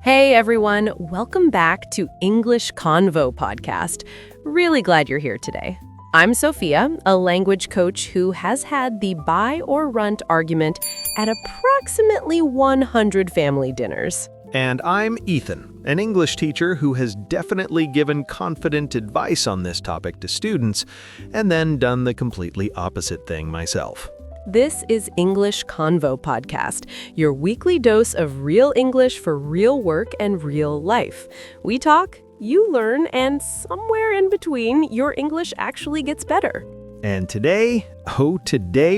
Hey everyone, welcome back to English Convo podcast. Really glad you're here today. I'm Sophia, a language coach who has had the buy or runt argument at approximately 100 family dinners. And I'm Ethan, an English teacher who has definitely given confident advice on this topic to students and then done the completely opposite thing myself. This is English Convo podcast, your weekly dose of real English for real work and real life. We talk, you learn, and somewhere in between, your English actually gets better. And today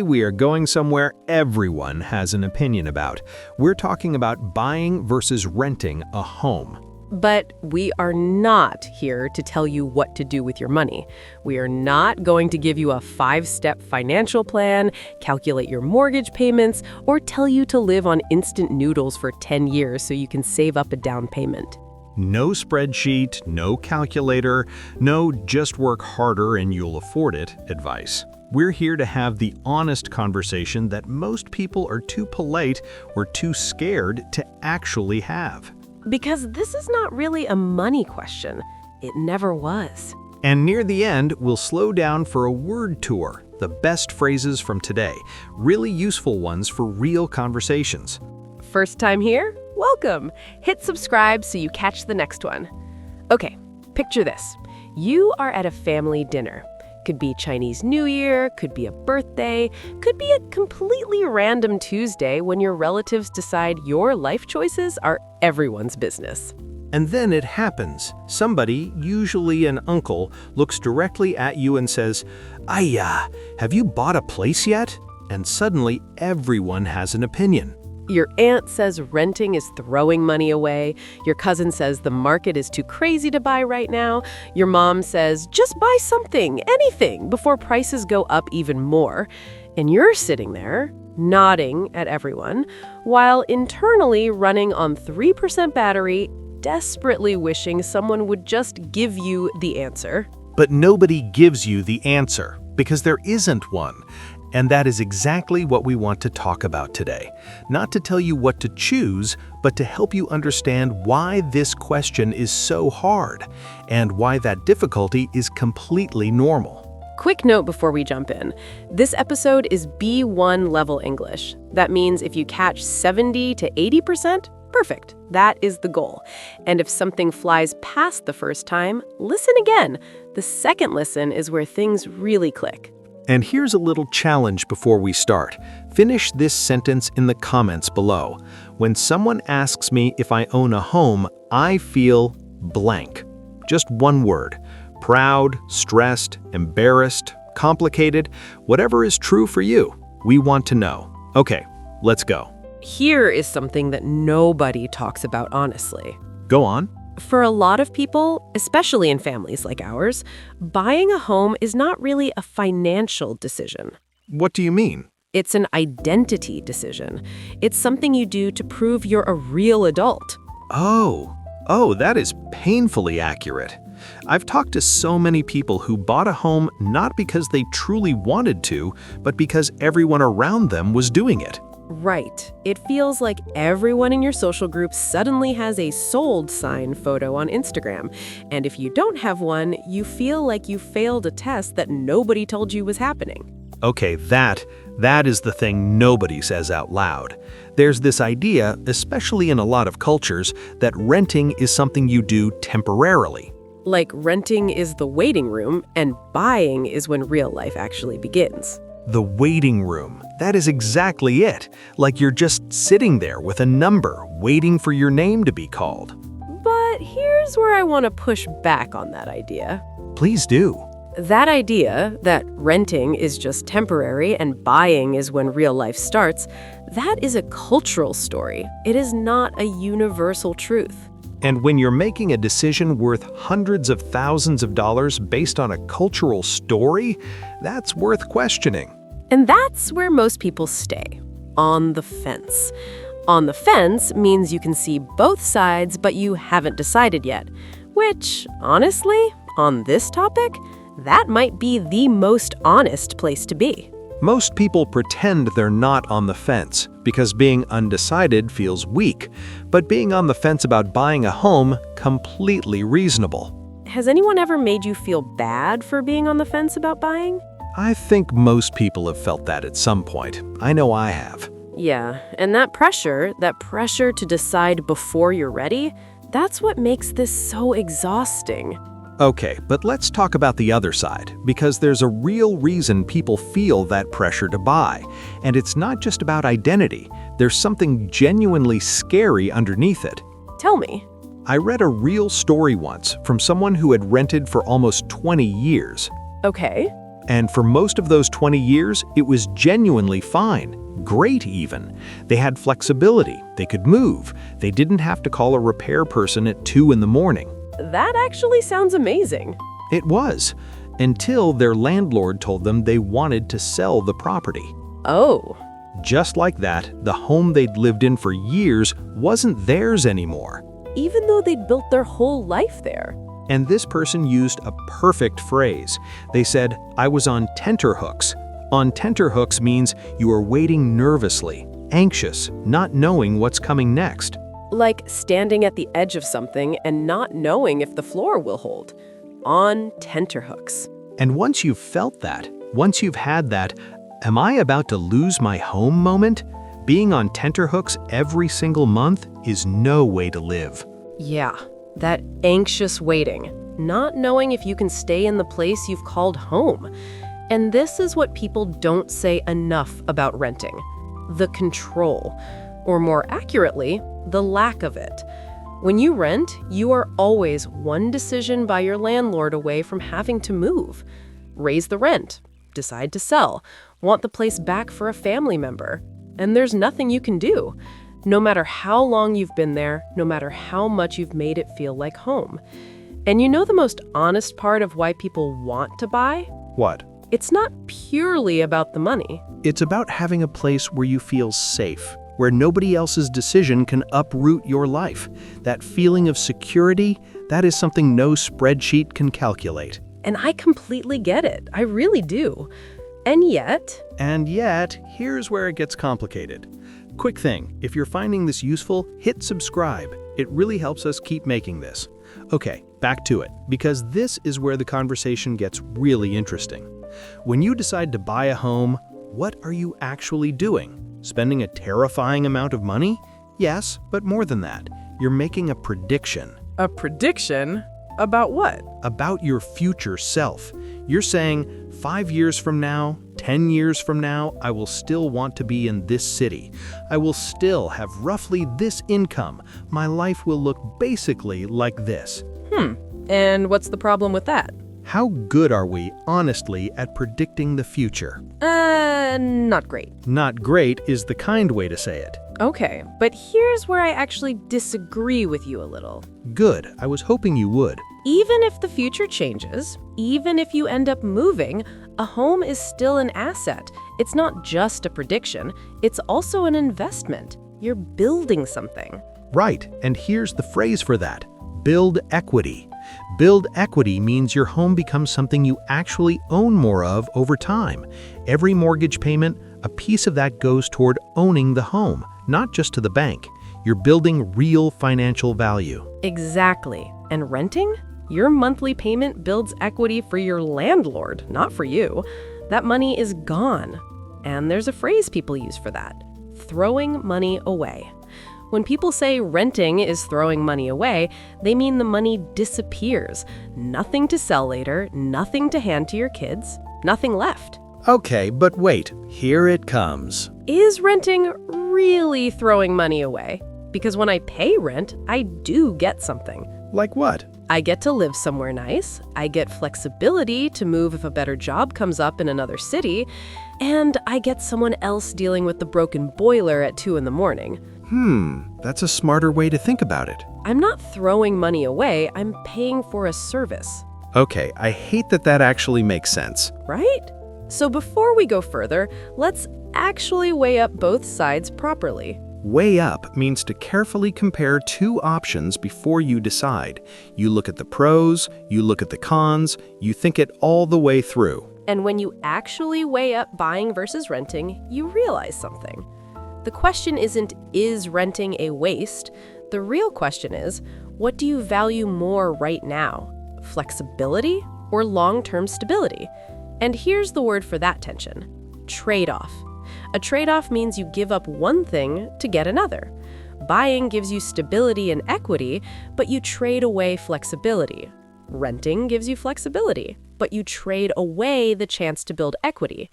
we are going somewhere everyone has an opinion about. We're talking about buying versus renting a home. But we are not here to tell you what to do with your money. We are not going to give you a 5-step financial plan, calculate your mortgage payments, or tell you to live on instant noodles for 10 years so you can save up a down payment. No spreadsheet, no calculator, no just work harder and you'll afford it advice. We're here to have the honest conversation that most people are too polite or too scared to actually have. Because this is not really a money question. It never was. And near the end, we'll slow down for a word tour, the best phrases from today, really useful ones for real conversations. First time here? Welcome. Hit subscribe so you catch the next one. Okay, picture this. You are at a family dinner. Could be Chinese New Year, could be a birthday, could be a completely random Tuesday when your relatives decide your life choices are everyone's business. And then it happens. Somebody, usually an uncle, looks directly at you and says, "Ayya, have you bought a place yet?" And suddenly everyone has an opinion. Your aunt says renting is throwing money away. Your cousin says the market is too crazy to buy right now. Your mom says, just buy something, anything, before prices go up even more. And you're sitting there, nodding at everyone, while internally running on 3% battery, desperately wishing someone would just give you the answer. But nobody gives you the answer, because there isn't one. And that is exactly what we want to talk about today. Not to tell you what to choose, but to help you understand why this question is so hard and why that difficulty is completely normal. Quick note before we jump in. This episode is B1 level English. That means if you catch 70 to 80%, perfect. That is the goal. And if something flies past the first time, listen again. The second listen is where things really click. And here's a little challenge before we start. Finish this sentence in the comments below. When someone asks me if I own a home, I feel blank. Just one word. Proud, stressed, embarrassed, complicated, whatever is true for you. We want to know. Okay, let's go. Here is something that nobody talks about honestly. Go on. For a lot of people, especially in families like ours, buying a home is not really a financial decision. What do you mean? It's an identity decision. It's something you do to prove you're a real adult. Oh, that is painfully accurate. I've talked to so many people who bought a home not because they truly wanted to, but because everyone around them was doing it. Right. It feels like everyone in your social group suddenly has a sold sign photo on Instagram. And if you don't have one, you feel like you failed a test that nobody told you was happening. Okay, that is the thing nobody says out loud. There's this idea, especially in a lot of cultures, that renting is something you do temporarily. Like renting is the waiting room and buying is when real life actually begins. The waiting room. That is exactly it. Like you're just sitting there with a number, waiting for your name to be called. But here's where I want to push back on that idea. Please do. That idea that renting is just temporary and buying is when real life starts, that is a cultural story. It is not a universal truth. And when you're making a decision worth hundreds of thousands of dollars based on a cultural story, that's worth questioning. And that's where most people stay, on the fence. On the fence means you can see both sides, but you haven't decided yet. Which, honestly, on this topic, that might be the most honest place to be. Most people pretend they're not on the fence, because being undecided feels weak, but being on the fence about buying a home, completely reasonable. Has anyone ever made you feel bad for being on the fence about buying? I think most people have felt that at some point. I know I have. Yeah, and that pressure to decide before you're ready, that's what makes this so exhausting. Okay, but let's talk about the other side, because there's a real reason people feel that pressure to buy. And it's not just about identity. There's something genuinely scary underneath it. Tell me. I read a real story once from someone who had rented for almost 20 years. Okay. And for most of those 20 years, it was genuinely fine. Great even. They had flexibility. They could move. They didn't have to call a repair person at 2 in the morning. That actually sounds amazing. It was, until their landlord told them they wanted to sell the property. Oh. Just like that, the home they'd lived in for years wasn't theirs anymore. Even though they'd built their whole life there. And this person used a perfect phrase. They said, "I was on tenterhooks." On tenterhooks means you are waiting nervously, anxious, not knowing what's coming next. Like standing at the edge of something and not knowing if the floor will hold. On tenterhooks. And once you've felt that, once you've had that, "Am I about to lose my home" moment, being on tenterhooks every single month is no way to live. Yeah, that anxious waiting, not knowing if you can stay in the place you've called home. And this is what people don't say enough about renting. The control, or more accurately, the lack of it. When you rent, you are always one decision by your landlord away from having to move. Raise the rent, decide to sell, want the place back for a family member. And there's nothing you can do. No matter how long you've been there, no matter how much you've made it feel like home. And you know the most honest part of why people want to buy? What? It's not purely about the money. It's about having a place where you feel safe, where nobody else's decision can uproot your life. That feeling of security, that is something no spreadsheet can calculate. And I completely get it. I really do. And yet, here's where it gets complicated. Quick thing, if you're finding this useful, hit subscribe. It really helps us keep making this. Okay, back to it, because this is where the conversation gets really interesting. When you decide to buy a home, what are you actually doing? Spending a terrifying amount of money? Yes, but more than that. You're making a prediction. a prediction about what? About your future self. You're saying, 5 years from now, 10 years from now, I will still want to be in this city. I will still have roughly this income. My life will look basically like this. And what's the problem with that? How good are we, honestly, at predicting the future? Not great. Not great is the kind way to say it. Okay, but here's where I actually disagree with you a little. Good. I was hoping you would. Even if the future changes, even if you end up moving, a home is still an asset. It's not just a prediction, it's also an investment. You're building something. Right, and here's the phrase for that. Build equity. Build equity means your home becomes something you actually own more of over time. Every mortgage payment, a piece of that goes toward owning the home, not just to the bank. You're building real financial value. Exactly. And renting? Your monthly payment builds equity for your landlord, not for you. That money is gone. And there's a phrase people use for that: throwing money away. When people say renting is throwing money away, they mean the money disappears. Nothing to sell later, nothing to hand to your kids, nothing left. Okay, but wait, here it comes. Is renting really throwing money away? Because when I pay rent, I do get something. Like what? I get to live somewhere nice, I get flexibility to move if a better job comes up in another city, and I get someone else dealing with the broken boiler at 2 in the morning. That's a smarter way to think about it. I'm not throwing money away, I'm paying for a service. Okay, I hate that actually makes sense. Right? So before we go further, let's actually weigh up both sides properly. Weigh up means to carefully compare two options before you decide. You look at the pros, you look at the cons, you think it all the way through. And when you actually weigh up buying versus renting, you realize something. The question isn't, is renting a waste? The real question is, what do you value more right now? Flexibility or long-term stability? And here's the word for that tension: trade-off. A trade-off means you give up one thing to get another. Buying gives you stability and equity, but you trade away flexibility. Renting gives you flexibility, but you trade away the chance to build equity.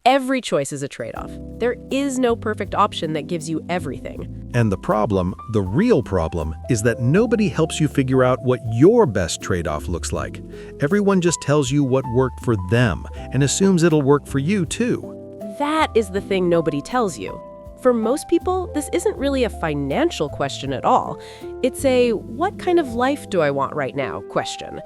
Every choice is a trade-off. There is no perfect option that gives you everything. And the problem, the real problem, is that nobody helps you figure out what your best trade-off looks like. Everyone just tells you what worked for them and assumes it'll work for you too. That is the thing nobody tells you. For most people, this isn't really a financial question at all. It's a what kind of life do I want right now question.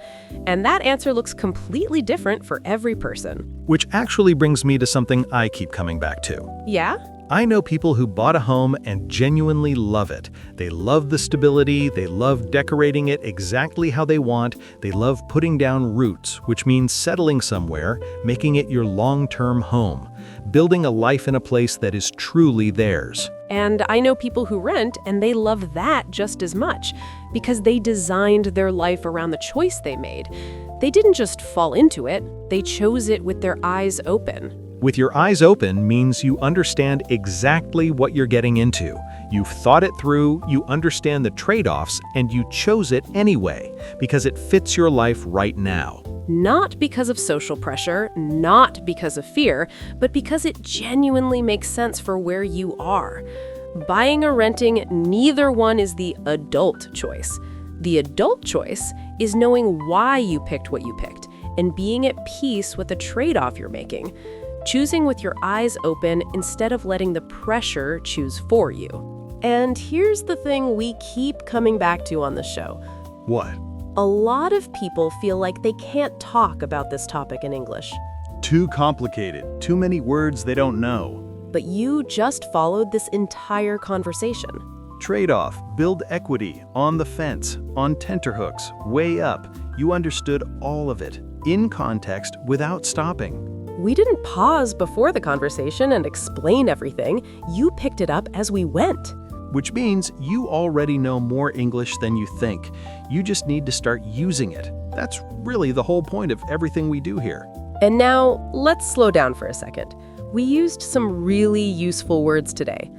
And that answer looks completely different for every person. Which actually brings me to something I keep coming back to. Yeah? I know people who bought a home and genuinely love it. They love the stability, they love decorating it exactly how they want, they love putting down roots, which means settling somewhere, making it your long-term home, building a life in a place that is truly theirs. And I know people who rent, and they love that just as much, because they designed their life around the choice they made. They didn't just fall into it, they chose it with their eyes open. With your eyes open means you understand exactly what you're getting into. You've thought it through, you understand the trade-offs, and you chose it anyway, because it fits your life right now. Not because of social pressure, not because of fear, but because it genuinely makes sense for where you are. Buying or renting, neither one is the adult choice. The adult choice is knowing why you picked what you picked and being at peace with the trade-off you're making. Choosing with your eyes open instead of letting the pressure choose for you. And here's the thing we keep coming back to on the show. What? A lot of people feel like they can't talk about this topic in English. Too complicated, too many words they don't know. But you just followed this entire conversation. Trade-off, build equity, on the fence, on tenterhooks, way up. You understood all of it, in context, without stopping. We didn't pause before the conversation and explain everything. You picked it up as we went. Which means you already know more English than you think. You just need to start using it. That's really the whole point of everything we do here. And now, let's slow down for a second. We used some really useful words today.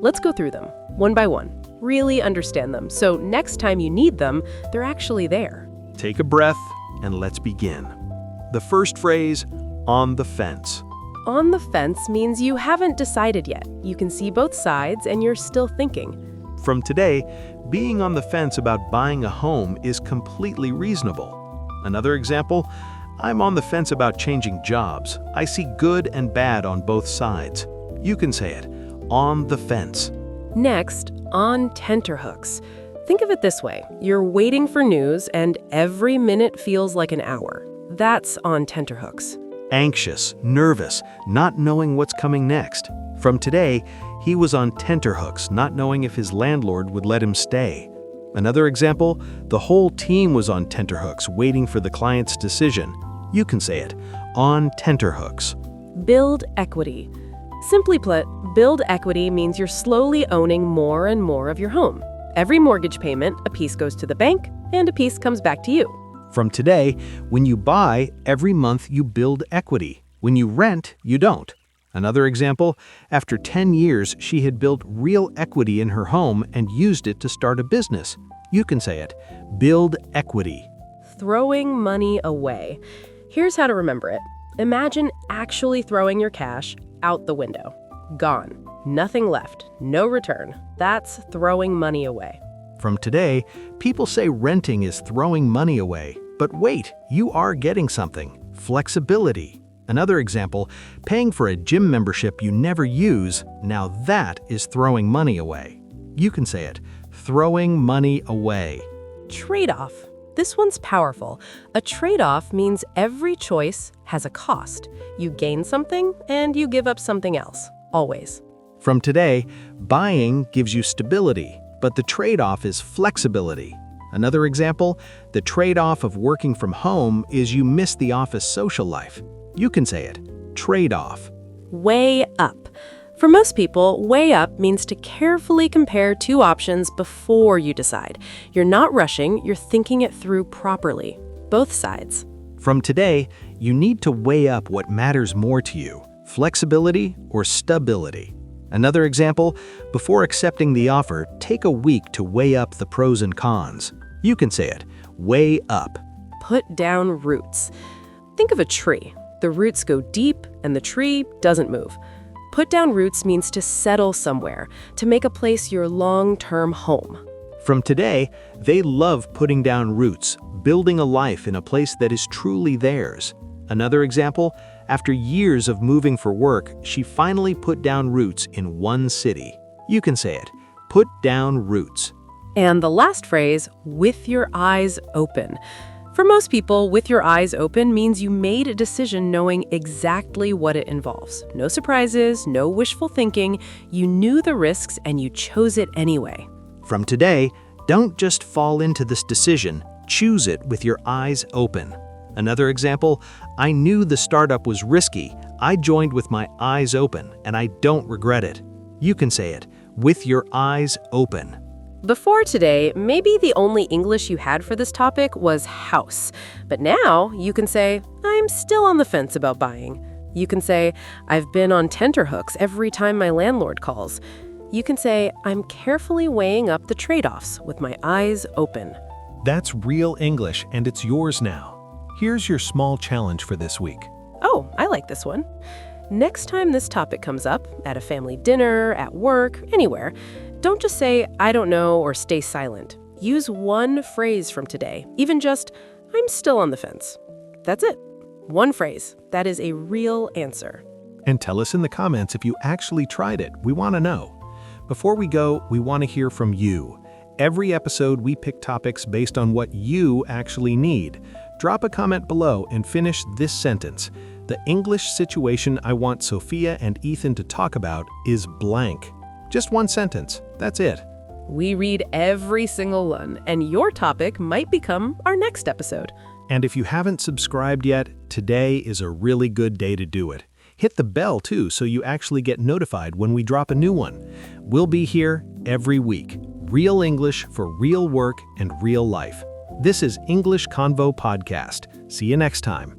Let's go through them, one by one. Really understand them, so next time you need them, they're actually there. Take a breath, and let's begin. The first phrase, on the fence. On the fence means you haven't decided yet. You can see both sides and you're still thinking. From today, being on the fence about buying a home is completely reasonable. Another example, I'm on the fence about changing jobs. I see good and bad on both sides. You can say it, on the fence. Next, on tenterhooks. Think of it this way. You're waiting for news and every minute feels like an hour. That's on tenterhooks. Anxious, nervous, not knowing what's coming next. From today, he was on tenterhooks, not knowing if his landlord would let him stay. Another example, the whole team was on tenterhooks, waiting for the client's decision. You can say it, on tenterhooks. Build equity. Simply put, build equity means you're slowly owning more and more of your home. Every mortgage payment, a piece goes to the bank, and a piece comes back to you. From today, when you buy, every month you build equity. When you rent, you don't. Another example, after 10 years, she had built real equity in her home and used it to start a business. You can say it, build equity. Throwing money away. Here's how to remember it. Imagine actually throwing your cash out the window. Gone. Nothing left. No return. That's throwing money away. From today, people say renting is throwing money away. But wait, you are getting something. Flexibility. Another example, paying for a gym membership you never use, now that is throwing money away. You can say it, throwing money away. Trade-off. This one's powerful. A trade-off means every choice has a cost. You gain something and you give up something else, always. From today, buying gives you stability, but the trade-off is flexibility. Another example, the trade-off of working from home is you miss the office social life. You can say it, trade-off. Way up. For most people, weigh up means to carefully compare two options before you decide. You're not rushing, you're thinking it through properly. Both sides. From today, you need to weigh up what matters more to you, flexibility or stability. Another example, before accepting the offer, take a week to weigh up the pros and cons. You can say it, weigh up. Put down roots. Think of a tree. The roots go deep and the tree doesn't move. Put down roots means to settle somewhere, to make a place your long-term home. From today, they love putting down roots, building a life in a place that is truly theirs. Another example, after years of moving for work, she finally put down roots in one city. You can say it, put down roots. And the last phrase, with your eyes open. For most people, with your eyes open means you made a decision knowing exactly what it involves. No surprises, no wishful thinking. You knew the risks and you chose it anyway. From today, don't just fall into this decision, choose it with your eyes open. Another example, I knew the startup was risky. I joined with my eyes open, and I don't regret it. You can say it, with your eyes open. Before today, maybe the only English you had for this topic was house. But now you can say, I'm still on the fence about buying. You can say, I've been on tenterhooks every time my landlord calls. You can say, I'm carefully weighing up the trade-offs with my eyes open. That's real English, and it's yours now. Here's your small challenge for this week. Oh, I like this one. Next time this topic comes up, at a family dinner, at work, anywhere, don't just say, I don't know, or stay silent. Use one phrase from today, even just, I'm still on the fence. That's it. One phrase. That is a real answer. And tell us in the comments if you actually tried it. We want to know. Before we go, we want to hear from you. Every episode, we pick topics based on what you actually need. Drop a comment below and finish this sentence. The English situation I want Sophia and Ethan to talk about is blank. Just one sentence. That's it. We read every single one, and your topic might become our next episode. And if you haven't subscribed yet, today is a really good day to do it. Hit the bell too so you actually get notified when we drop a new one. We'll be here every week. Real English for real work and real life. This is English Convo Podcast. See you next time.